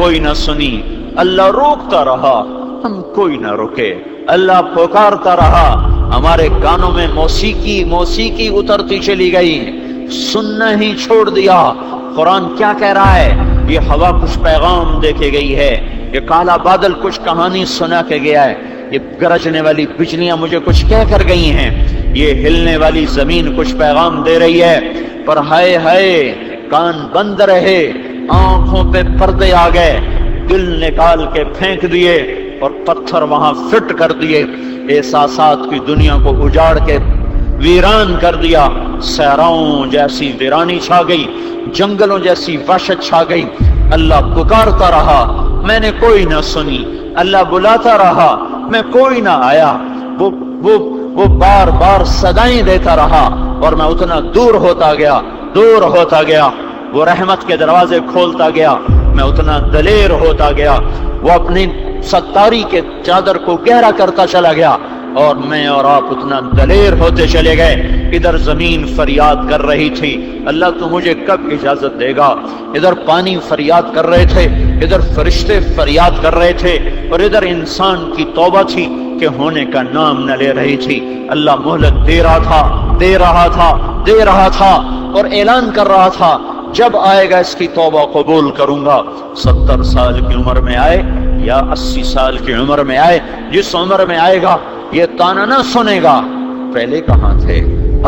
کوئی نہ سنی، اللہ روکتا رہا ہم کوئی نہ رکے، اللہ پکارتا رہا ہمارے کانوں میں موسیقی اترتی چلی گئی، سننا ہی چھوڑ دیا۔ قرآن کیا کہہ رہا ہے؟ یہ ہوا کچھ پیغام دے کے گئی ہے، یہ کالا بادل کچھ کہانی سنا کے گیا ہے، یہ گرجنے والی بجلیاں مجھے کچھ کہہ کر گئی ہیں، یہ ہلنے والی زمین کچھ پیغام دے رہی ہے، پر ہائے ہائے کان بند رہے، آنکھوں پہ پردے آ گئے، دل نکال کے پھینک دیے اور پتھر وہاں فٹ کر دیے، احساسات کی دنیا کو اجاڑ کے ویران کر دیا، صحراؤں جیسی ویرانی چھا گئی، جنگلوں جیسی وحشت چھا گئی۔ اللہ پکارتا رہا، میں نے کوئی نہ سنی، اللہ بلاتا رہا، میں کوئی نہ آیا، وہ بار بار صدائیں دیتا رہا اور میں اتنا دور ہوتا گیا، وہ رحمت کے دروازے کھولتا گیا، میں اتنا دلیر ہوتا گیا، وہ اپنی ستاری کے چادر کو گہرا کرتا چلا گیا اور میں اور آپ اتنا دلیر ہوتے چلے گئے۔ ادھر زمین فریاد کر رہی تھی، اللہ تو مجھے کب اجازت دے گا؟ ادھر پانی فریاد کر رہے تھے، ادھر فرشتے فریاد کر رہے تھے، اور ادھر انسان کی توبہ تھی کہ ہونے کا نام نہ لے رہی تھی۔ اللہ مہلت دے رہا تھا اور اعلان کر رہا تھا جب آئے گا اس کی توبہ قبول کروں گا۔ 70 سال کی عمر میں آئے یا 80 سال کی عمر میں آئے، جس عمر میں آئے گا یہ تانا نہ سنے گا، پہلے کہاں تھے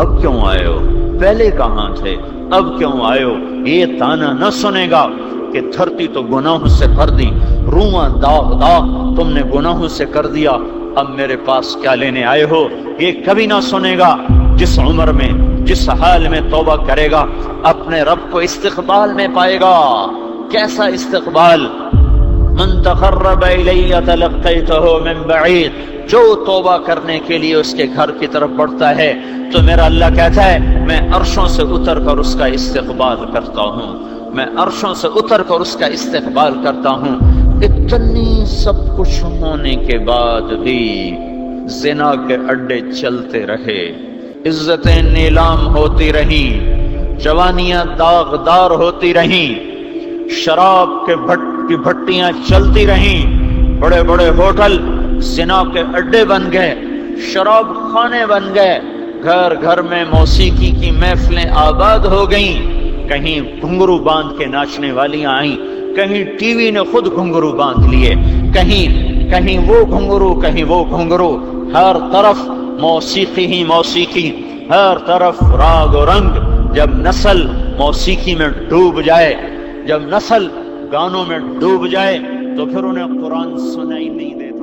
اب کیوں آئے ہو، پہلے کہاں تھے اب کیوں آئے ہو، یہ تانا نہ سنے گا کہ دھرتی تو گناہوں سے بھر دی، روواں داغ تم نے گناہوں سے کر دیا، اب میرے پاس کیا لینے آئے ہو، یہ کبھی نہ سنے گا۔ جس عمر میں جس حال میں توبہ کرے گا اپنے رب کو استقبال میں پائے گا۔ کیسا استقبال؟ من تقرب الی تلقیتہ من بعید، جو توبہ کرنے کے لیے اس کے گھر کی طرف بڑھتا ہے تو میرا اللہ کہتا ہے میں عرشوں سے اتر کر اس کا استقبال کرتا ہوں، میں عرشوں سے اتر کر اس کا استقبال کرتا ہوں۔ اتنی سب کچھ ہونے کے بعد بھی زنا کے اڈے چلتے رہے، عزتیں نیلام ہوتی رہیں، جوانیاں داغدار ہوتی رہیں، شراب کے بھٹیاں چلتی رہیں، بڑے بڑے ہوٹل زنا کے اڈے بن گئے، شراب خانے بن گئے، گھر گھر میں موسیقی کی محفلیں آباد ہو گئیں، کہیں گھنگرو باندھ کے ناچنے والیاں آئیں، کہیں ٹی وی نے خود گھنگرو باندھ لیے، کہیں وہ گھنگرو، ہر طرف موسیقی ہی موسیقی، ہر طرف راگ و رنگ۔ جب نسل موسیقی میں ڈوب جائے، جب نسل گانوں میں ڈوب جائے تو پھر انہیں قرآن سنائی نہیں دیتا۔